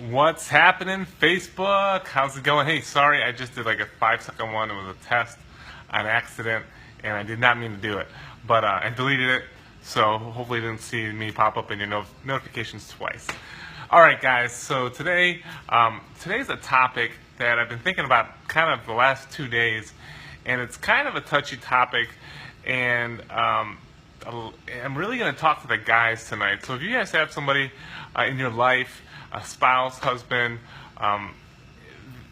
What's happening, Facebook? How's it going? Hey, sorry, I just did like a 5-second one. It was a test on accident, and I did not mean to do it. But I deleted it, so hopefully you didn't see me pop up in your notifications twice. All right, guys, so today's a topic that I've been thinking about kind of the last 2 days, and it's kind of a touchy topic, and I'm really going to talk to the guys tonight. So if you guys have somebody in your life, a spouse, husband,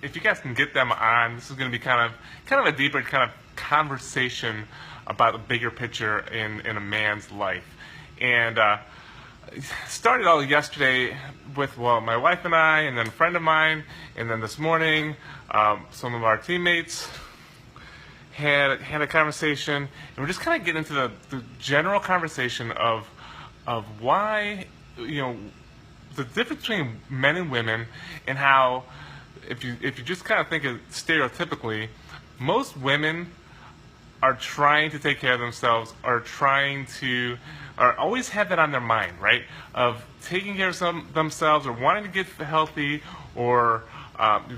if you guys can get them on, this is going to be kind of a deeper kind of conversation about the bigger picture in a man's life. And started all yesterday with, well, my wife and I, and then a friend of mine, and then this morning some of our teammates had a conversation, and we're just kind of getting into the general conversation of why, the difference between men and women, and how if you just kind of think of stereotypically, most women are trying to take care of themselves, are always have that on their mind, right? Of taking care of themselves, or wanting to get healthy, or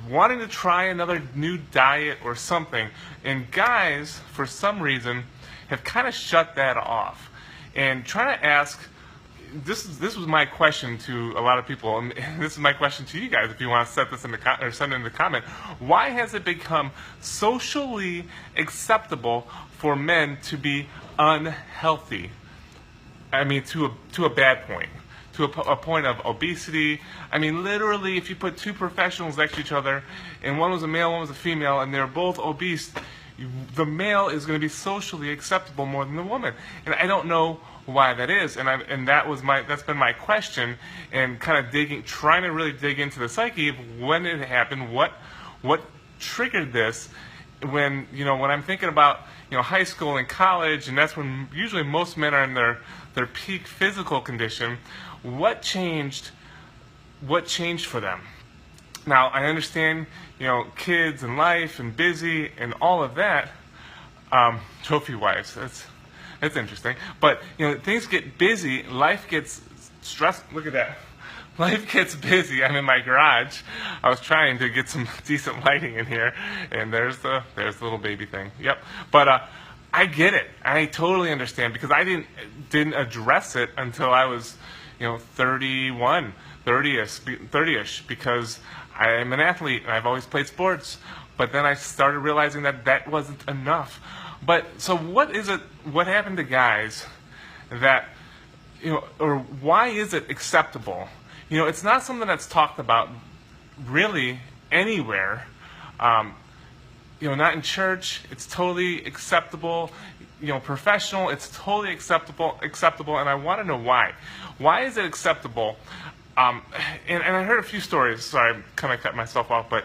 wanting to try another new diet or something. And guys, for some reason, have kind of shut that off. And trying to ask, this was my question to a lot of people, and this is my question to you guys. If you want to set this in or send it in the comment, why has it become socially acceptable for men to be unhealthy? I mean, to a bad point, to a point of obesity. I mean, literally, if you put two professionals next to each other, and one was a male, one was a female, and they're both obese, the male is going to be socially acceptable more than the woman. And I don't know why that is, and that's been my question, and kind of trying to really dig into the psyche of when it happened, what triggered this. When I'm thinking about high school and college, and that's when usually most men are in their peak physical condition. What changed for them? Now, I understand kids and life and busy and all of that. Trophy wives, that's interesting. But things get busy, life gets stressful. Look at that. Life gets busy. I'm in my garage. I was trying to get some decent lighting in here, and there's the little baby thing. Yep. But I get it. I totally understand, because I didn't address it until I was 31, 30ish, because I'm an athlete and I've always played sports. But then I started realizing that wasn't enough. But so what happened to guys that or why is it acceptable? It's not something that's talked about really anywhere. Not in church. It's totally acceptable. Professional. It's totally acceptable. And I want to know why. Why is it acceptable? And I heard a few stories. Sorry, I kind of cut myself off, but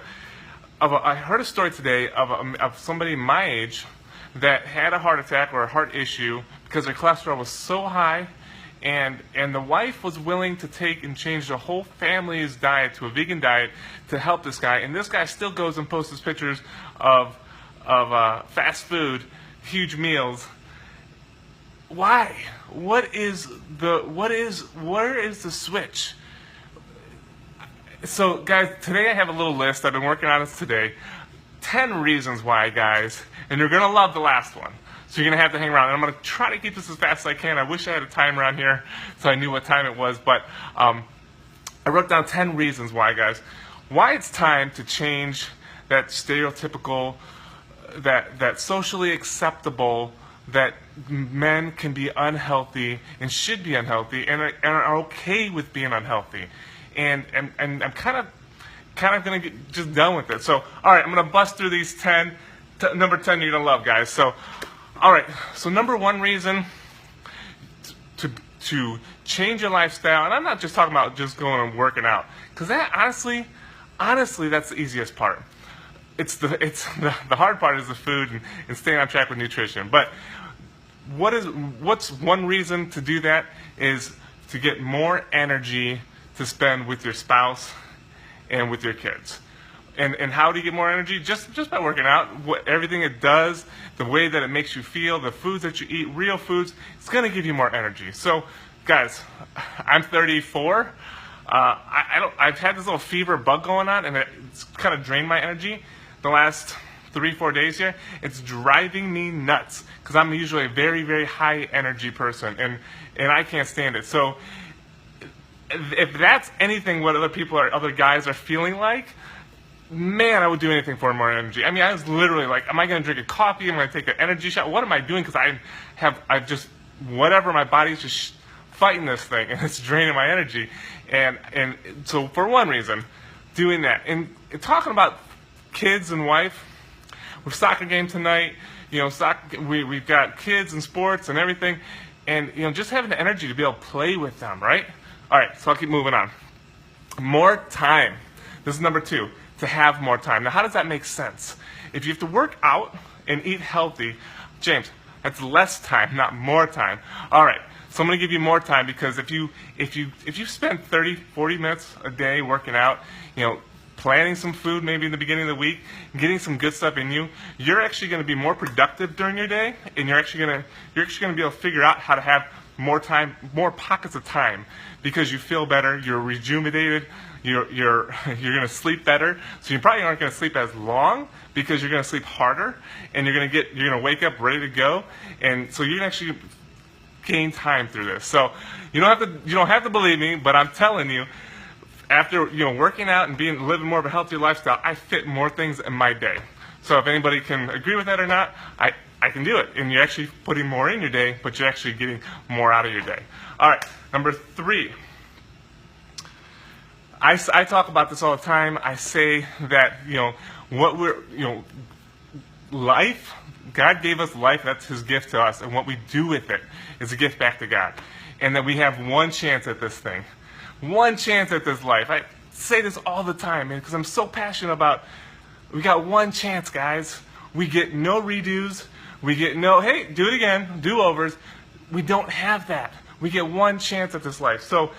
I heard a story today of somebody my age that had a heart attack or a heart issue because their cholesterol was so high. And the wife was willing to take and change the whole family's diet to a vegan diet to help this guy. And this guy still goes and posts his pictures of fast food, huge meals. Why? Where is the switch? So, guys, today I have a little list. I've been working on this today. 10 reasons why, guys, and you're gonna love the last one. So you're going to have to hang around. And I'm going to try to keep this as fast as I can. I wish I had a timer on here so I knew what time it was. But I wrote down 10 reasons why, guys. Why it's time to change that stereotypical, that socially acceptable, that men can be unhealthy and should be unhealthy and are okay with being unhealthy. And I'm kind of going to get just done with it. So, all right, I'm going to bust through these 10. Number 10 you're going to love, guys. So, all right, so number one reason to change your lifestyle, and I'm not just talking about just going and working out, because that honestly, that's the easiest part. The hard part is the food and staying on track with nutrition. But what's one reason to do that is to get more energy to spend with your spouse and with your kids. And how do you get more energy? Just by working out. Everything it does, the way that it makes you feel, the foods that you eat, real foods, it's going to give you more energy. So, guys, I'm 34. I've had this little fever bug going on, and it's kind of drained my energy the last 3-4 days here. It's driving me nuts because I'm usually a very, very high energy person, and I can't stand it. So if that's anything what other guys are feeling like, man, I would do anything for more energy. I mean, I was literally like, am I going to drink a coffee? Am I going to take an energy shot? What am I doing? Because I've just, whatever, my body's just fighting this thing, and it's draining my energy. And so for one reason, doing that. And talking about kids and wife, we're soccer game tonight. We've got kids and sports and everything. And, just having the energy to be able to play with them, right? All right, so I'll keep moving on. More time. This is number 2, to have more time. Now, how does that make sense? If you have to work out and eat healthy, James, that's less time, not more time. All right, so I'm going to give you more time because if you spend 30, 40 minutes a day working out, planning some food maybe in the beginning of the week, getting some good stuff in you, you're actually going to be more productive during your day, and you're actually going to be able to figure out how to have more time, more pockets of time, because you feel better, you're rejuvenated, you're going to sleep better. So you probably aren't going to sleep as long because you're going to sleep harder, and you're going to wake up ready to go, and so you're going to actually gain time through this. So you don't have to believe me, but I'm telling you, after working out and living more of a healthier lifestyle, I fit more things in my day. So if anybody can agree with that or not, I can do it. And you're actually putting more in your day, but you're actually getting more out of your day. All right, number 3. I talk about this all the time. I say that life. God gave us life. That's His gift to us, and what we do with it is a gift back to God. And that we have one chance at this thing. One chance at this life. I say this all the time, man, because I'm so passionate about, we got one chance, guys. We get no redos. We get no, hey, do it again, do-overs. We don't have that. We get one chance at this life. So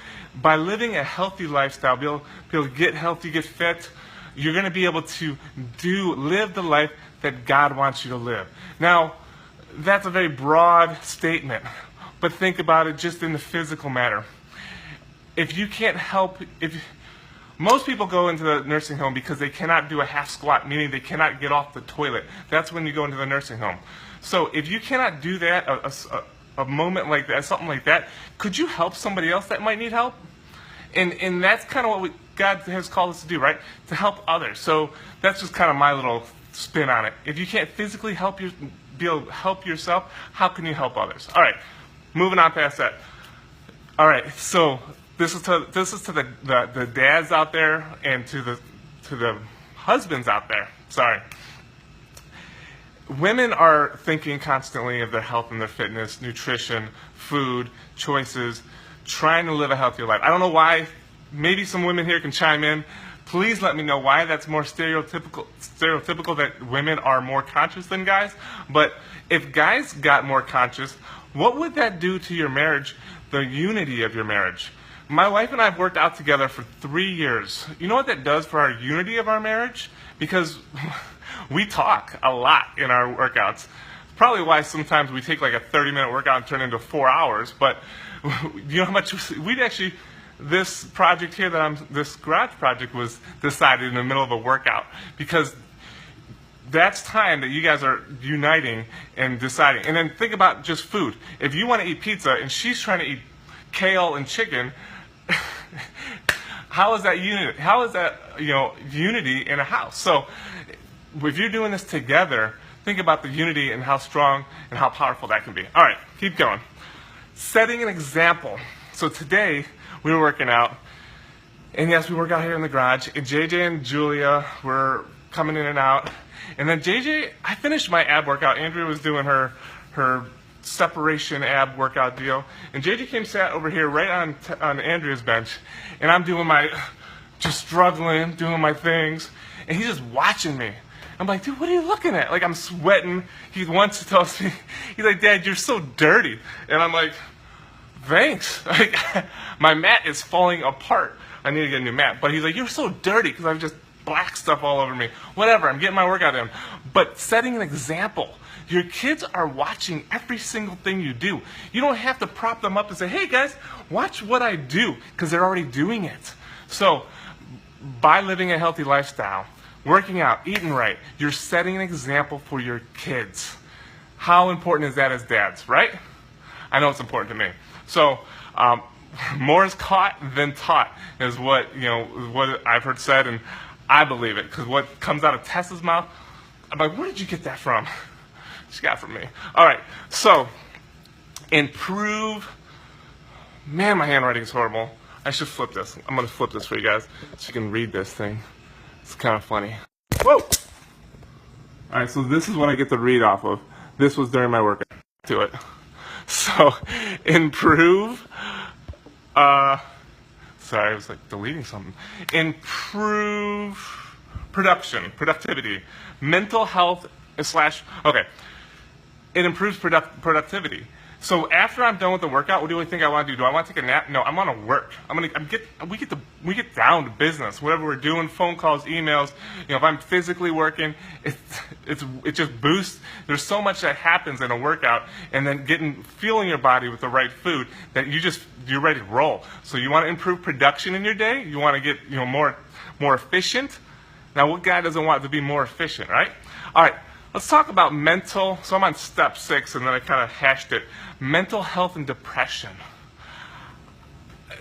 by living a healthy lifestyle, be able to get healthy, get fit, you're going to be able to live the life that God wants you to live. Now, that's a very broad statement, but think about it just in the physical matter. If you can't help, most people go into the nursing home because they cannot do a half squat, meaning they cannot get off the toilet. That's when you go into the nursing home. So if you cannot do that, a moment like that, something like that, could you help somebody else that might need help? And that's kind of what God has called us to do, right? To help others. So that's just kind of my little spin on it. If you can't physically be able to help yourself, how can you help others? All right, moving on past that. All right, so this is to the dads out there and to the husbands out there. Sorry. Women are thinking constantly of their health and their fitness, nutrition, food, choices, trying to live a healthier life. I don't know why. Maybe some women here can chime in. Please let me know why that's more stereotypical that women are more conscious than guys. But if guys got more conscious, what would that do to your marriage, the unity of your marriage? My wife and I have worked out together for 3 years. You know what that does for our unity of our marriage? Because we talk a lot in our workouts. Probably why sometimes we take like a 30-minute workout and turn it into 4 hours. But you know how much we'd actually, this project here this garage project was decided in the middle of a workout, because that's time that you guys are uniting and deciding. And then think about just food. If you want to eat pizza and she's trying to eat kale and chicken, how is that unity? How is that unity in a house? So if you're doing this together, think about the unity and how strong and how powerful that can be. All right, keep going. Setting an example. So today we were working out, and yes, we work out here in the garage. And JJ and Julia were coming in and out. And then JJ, I finished my ab workout. Andrea was doing her separation ab workout deal, and JJ came sat over here right on Andrea's bench, and I'm doing just struggling, doing my things, and he's just watching me. I'm like, dude, what are you looking at? Like, I'm sweating. He once tells me, he's like, Dad, you're so dirty. And I'm like, thanks. Like, my mat is falling apart. I need to get a new mat. But he's like, you're so dirty, because I've just black stuff all over me. Whatever, I'm getting my workout in. But setting an example. Your kids are watching every single thing you do. You don't have to prop them up and say, hey guys, watch what I do, because they're already doing it. So by living a healthy lifestyle, working out, eating right, you're setting an example for your kids. How important is that as dads, right? I know it's important to me. So more is caught than taught is what I've heard said, and I believe it, because what comes out of Tessa's mouth, I'm like, where did you get that from? She got it from me. All right, so improve. Man, my handwriting is horrible. I should flip this. I'm going to flip this for you guys so you can read this thing. It's kind of funny. Whoa! All right, so this is what I get to read off of. This was during my workout. To it. So, improve. Sorry, I was like deleting something. Improve productivity, mental health / okay. It improves productivity. So after I'm done with the workout, what do I think I want to do? Do I want to take a nap? No, I want to work. We get down to business. Whatever we're doing, phone calls, emails. If I'm physically working, it just boosts. There's so much that happens in a workout, and then fueling your body with the right food that you're ready to roll. So you want to improve production in your day. You want to get more efficient. Now, what guy doesn't want to be more efficient, right? All right. Let's talk about mental. So I'm on step 6, and then I kind of hashed it. Mental health and depression.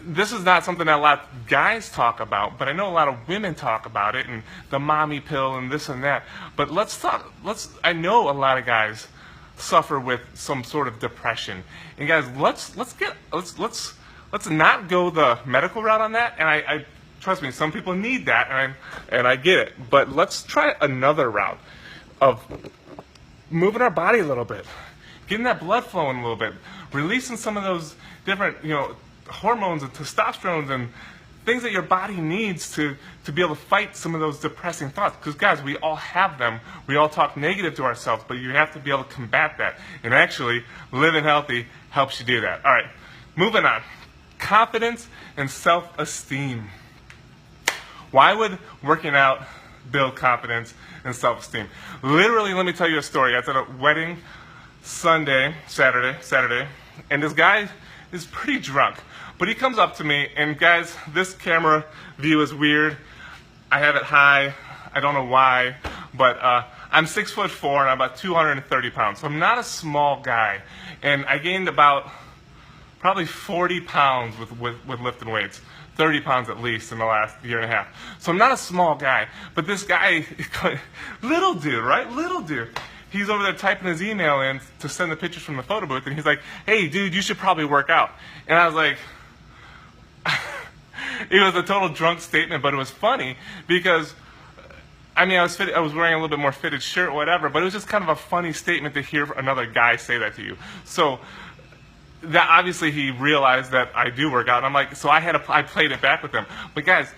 This is not something that a lot of guys talk about, but I know a lot of women talk about it, and the mommy pill and this and that. But I know a lot of guys suffer with some sort of depression. And guys, let's not go the medical route on that. And I trust me, some people need that, and I get it. But let's try another route of moving our body a little bit, getting that blood flowing a little bit, releasing some of those different, hormones and testosterone and things that your body needs to be able to fight some of those depressing thoughts. Because guys, we all have them. We all talk negative to ourselves, but you have to be able to combat that. And actually, living healthy helps you do that. All right, moving on. Confidence and self-esteem. Why would working out build confidence and self-esteem? Literally, let me tell you a story. I was at a wedding Saturday, and this guy is pretty drunk. But he comes up to me, and guys, this camera view is weird. I have it high. I don't know why, but I'm 6'4" and I'm about 230 pounds. So I'm not a small guy, and I gained about probably 40 pounds with lifting weights. 30 pounds at least in the last year and a half. So I'm not a small guy, but this guy, little dude, right? Little dude. He's over there typing his email in to send the pictures from the photo booth, and he's like, hey, dude, you should probably work out. And I was like, it was a total drunk statement, but it was funny because, I was wearing a little bit more fitted shirt or whatever, but it was just kind of a funny statement to hear another guy say that to you. So that obviously he realized that I do work out, and I'm like, so I played it back with him. But guys,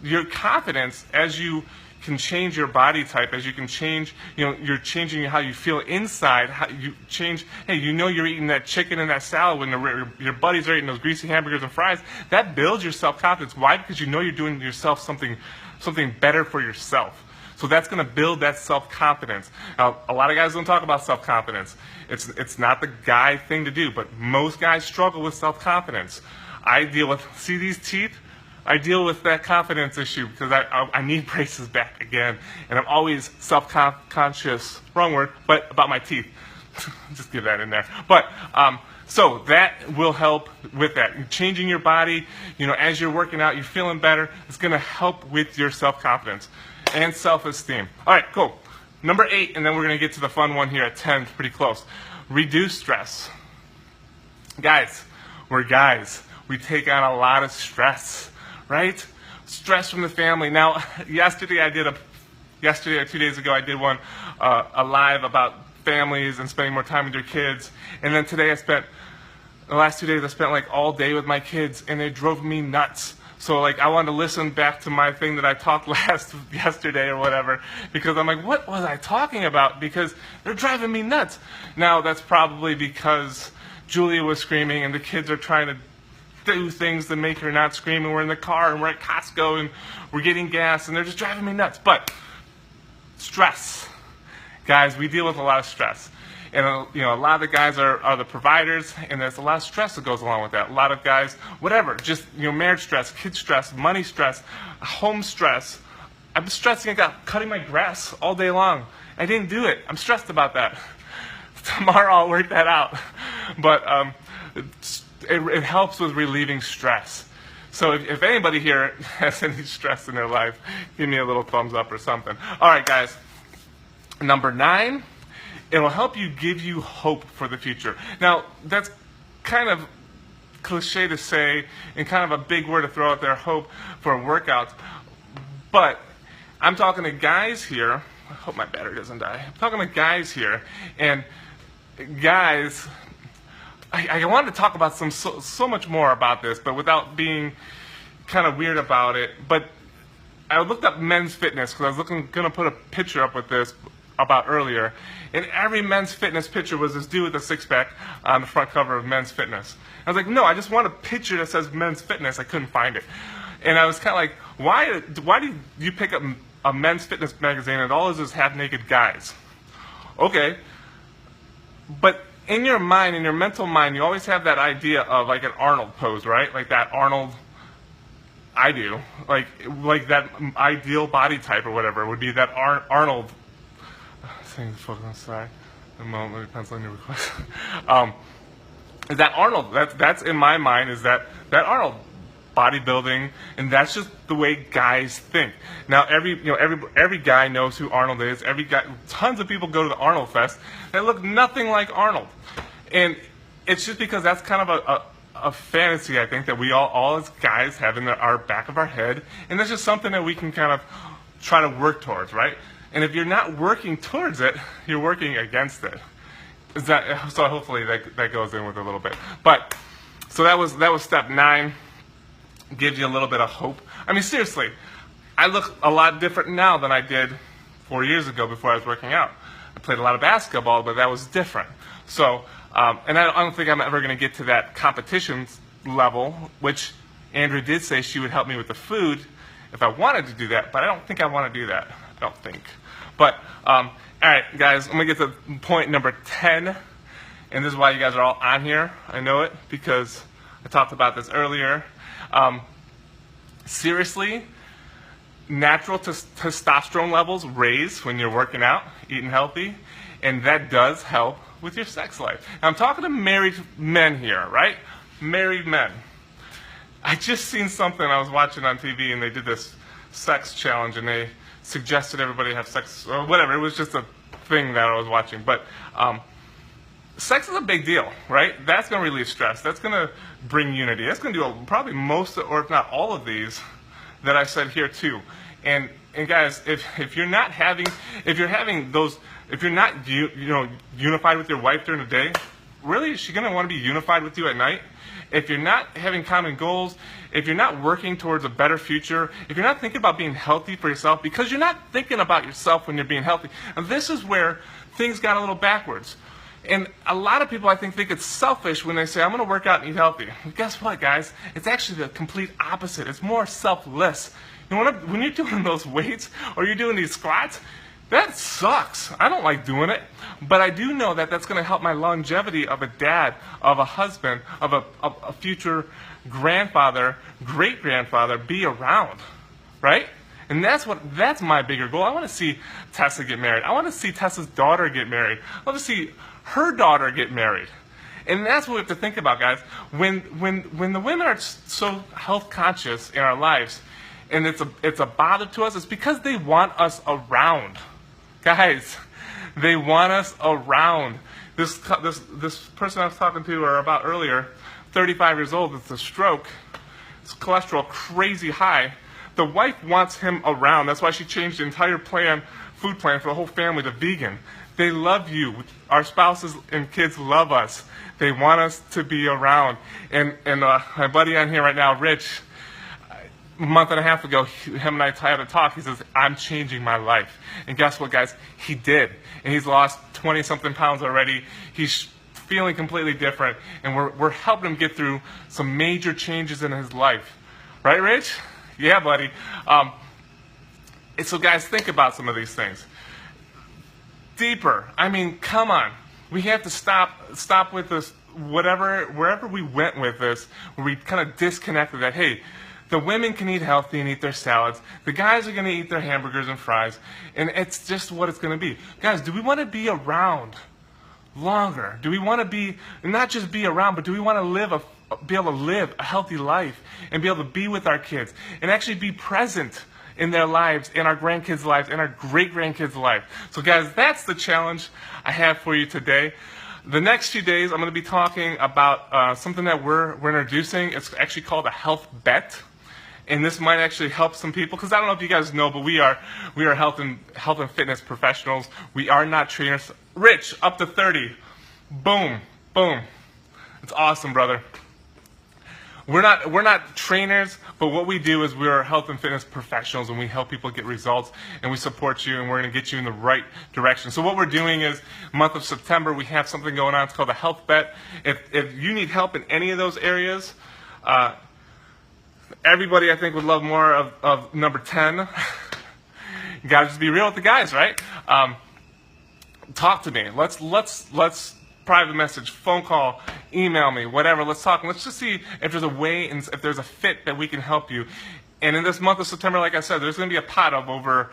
your confidence, as you can change your body type, as you can change, you're changing how you feel inside, how you change, hey, you're eating that chicken and that salad when your buddies are eating those greasy hamburgers and fries, that builds your self-confidence. Why? Because you're doing yourself something better for yourself. So that's going to build that self-confidence. Now, a lot of guys don't talk about self-confidence. It's not the guy thing to do, but most guys struggle with self-confidence. See these teeth? I deal with that confidence issue because I need braces back again. And I'm always self-conscious, wrong word, but about my teeth. Just give that in there. But, so that will help with that. Changing your body, as you're working out, you're feeling better. It's going to help with your self-confidence and self-esteem. All right, cool. Number 8, and then we're going to get to the fun one here at 10, pretty close. Reduce stress. Guys, we're guys. We take on a lot of stress, right? Stress from the family. Now, yesterday or 2 days ago, I did one, a live about families and spending more time with your kids. And then today the last 2 days, I spent like all day with my kids, and they drove me nuts. So I wanted to listen back to my thing that I talked yesterday or whatever, because I'm like, what was I talking about? Because they're driving me nuts. Now, that's probably because Julia was screaming and the kids are trying to do things to make her not scream, and we're in the car and we're at Costco and we're getting gas and they're just driving me nuts. But stress. Guys, we deal with a lot of stress. And a lot of the guys are the providers, and there's a lot of stress that goes along with that. A lot of guys, whatever, just marriage stress, kid stress, money stress, home stress. I'm stressing about cutting my grass all day long. I didn't do it. I'm stressed about that. Tomorrow I'll work that out. But it helps with relieving stress. So if anybody here has any stress in their life, give me a little thumbs up or something. All right, guys. Number 9, it will help give you hope for the future. Now, that's kind of cliche to say and kind of a big word to throw out there, hope for workouts. But I'm talking to guys here. I hope my battery doesn't die. I'm talking to guys here. And guys, I wanted to talk about so much more about this, but without being kind of weird about it. But I looked up men's fitness because I was going to put a picture up with this about earlier. And every men's fitness picture was this dude with a six-pack on the front cover of Men's Fitness. I was like, no, I just want a picture that says Men's Fitness. I couldn't find it. And I was kind of like, why did you pick up a Men's Fitness magazine and all it is half-naked guys? Okay. But in your mind, in your mental mind, you always have that idea of like an Arnold pose, right? Like that Arnold, I do. Like that ideal body type or whatever would be that Arnold. Saying the photo, I'm sorry. A moment, let me pencil in your request. That Arnold, that's in my mind is that Arnold bodybuilding, and that's just the way guys think. Now every guy knows who Arnold is. Every guy, tons of people go to the Arnold Fest that look nothing like Arnold, and it's just because that's kind of a fantasy I think that we all as guys have in our back of our head, and that's just something that we can kind of try to work towards, right? And if you're not working towards it, you're working against it. So hopefully that goes in with a little bit. But so that was step 9. Gives you a little bit of hope. I mean, seriously, I look a lot different now than I did 4 years ago before I was working out. I played a lot of basketball, but that was different. So, and I don't think I'm ever going to get to that competition level, which Andrea did say she would help me with the food if I wanted to do that, but I don't think I want to do that. I don't think. But, all right, guys, I'm going to get to point number 10, and this is why you guys are all on here. I know it, because I talked about this earlier. Seriously, natural testosterone levels raise when you're working out, eating healthy, and that does help with your sex life. Now, I'm talking to married men here, right? Married men. I just seen something I was watching on TV, and they did this sex challenge, and they suggested everybody have sex, or whatever. It was just a thing that I was watching. But sex is a big deal, right? That's going to relieve stress. That's going to bring unity. That's going to do probably most, or if not all of these that I said here too. And guys, if you're not having, if you're not unified with your wife during the day, really is she going to want to be unified with you at night? If you're not having common goals, if you're not working towards a better future, if you're not thinking about being healthy for yourself, because you're not thinking about yourself when you're being healthy, and this is where things got a little backwards. And a lot of people, I think it's selfish when they say, I'm going to work out and eat healthy. Well, guess what, guys? It's actually the complete opposite. It's more selfless. You know, when you're doing those weights or you're doing these squats, that sucks. I don't like doing it. But I do know that that's going to help my longevity of a dad, of a husband, of a future grandfather, great-grandfather be around, right? And that's my bigger goal. I want to see Tessa get married. I want to see Tessa's daughter get married. I want to see her daughter get married. And that's what we have to think about, guys. When the women are so health conscious in our lives, and it's a bother to us, it's because they want us around. Guys, they want us around. This person I was talking to or about earlier, 35 years old, with a stroke, his cholesterol crazy high. The wife wants him around. That's why she changed the entire food plan for the whole family to vegan. They love you. Our spouses and kids love us. They want us to be around. And my buddy on here right now, Rich, a month and a half ago, him and I had a talk. He says, I'm changing my life. And guess what, guys? He did. And he's lost 20-something pounds already. He's feeling completely different. And we're helping him get through some major changes in his life. Right, Rich? Yeah, buddy. So, guys, think about some of these things. Deeper. I mean, come on. We have to stop with this, wherever we went with this, where we kind of disconnected that, hey, the women can eat healthy and eat their salads. The guys are going to eat their hamburgers and fries. And it's just what it's going to be. Guys, do we want to be around longer? Do we want to be, not just be around, but do we want to be able to live a healthy life and be able to be with our kids and actually be present in their lives, in our grandkids' lives, in our great-grandkids' lives? So guys, that's the challenge I have for you today. The next few days, I'm going to be talking about something that we're introducing. It's actually called a health bet. And this might actually help some people, because I don't know if you guys know, but we are health and fitness professionals. We are not trainers. Rich, up to 30. Boom, boom. It's awesome, brother. We're not trainers, but what we do is we are health and fitness professionals, and we help people get results, and we support you, and we're going to get you in the right direction. So what we're doing is, month of September, we have something going on. It's called a health bet. If you need help in any of those areas, everybody, I think, would love more of number 10. You gotta just be real with the guys, right? Talk to me. Let's private message, phone call, email me, whatever. Let's talk. Let's just see if there's a way and if there's a fit that we can help you. And in this month of September, like I said, there's going to be a pot of over,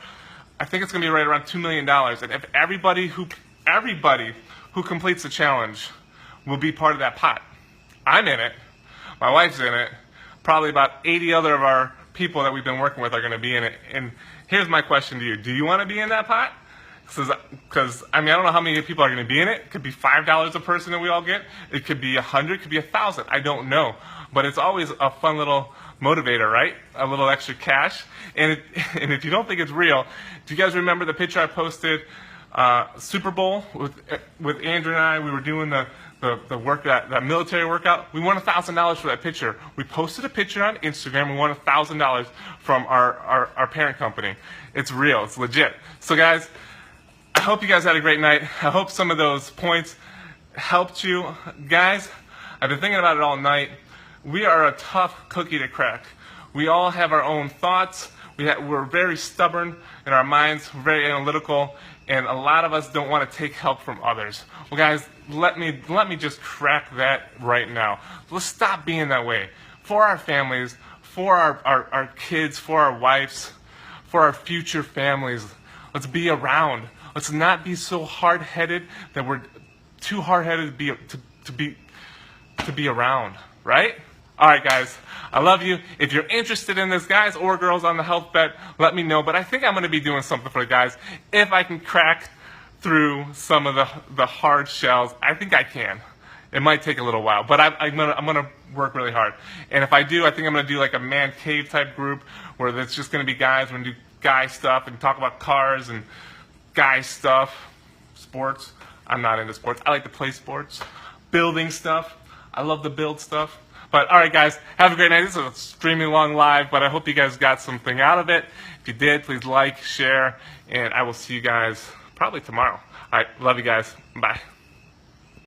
I think it's going to be right around $2 million. And if everybody who completes the challenge will be part of that pot. I'm in it. My wife's in it. Probably about 80 other of our people that we've been working with are going to be in it. And here's my question to you. Do you want to be in that pot? Because, I don't know how many people are going to be in it. It could be $5 a person that we all get. It could be 100, it could be 1,000. I don't know. But it's always a fun little motivator, right? A little extra cash. And if you don't think it's real, do you guys remember the picture I posted, Super Bowl with Andrew and I? We were doing the that military workout. We won $1,000 for that picture. We posted a picture on Instagram. We won $1,000 from our parent company. It's real. It's legit. So guys, I hope you guys had a great night. I hope some of those points helped you. Guys, I've been thinking about it all night. We are a tough cookie to crack. We all have our own thoughts. We're very stubborn in our minds. We're very analytical. And a lot of us don't want to take help from others. Well, guys, let me just crack that right now. Let's stop being that way. For our families, for our kids, for our wives, for our future families. Let's be around. Let's not be so hard-headed that we're too hard-headed to be around, right? All right, guys, I love you. If you're interested in this, guys or girls, on the health bet, let me know. But I think I'm going to be doing something for the guys. If I can crack through some of the hard shells, I think I can. It might take a little while, but I'm gonna work really hard. And if I do, I think I'm going to do like a man cave type group where it's just going to be guys. We're going to do guy stuff and talk about cars and guy stuff, sports. I'm not into sports. I like to play sports. Building stuff. I love to build stuff. But all right, guys, have a great night. This is extremely long live, but I hope you guys got something out of it. If you did, please like, share, and I will see you guys probably tomorrow. All right, love you guys. Bye.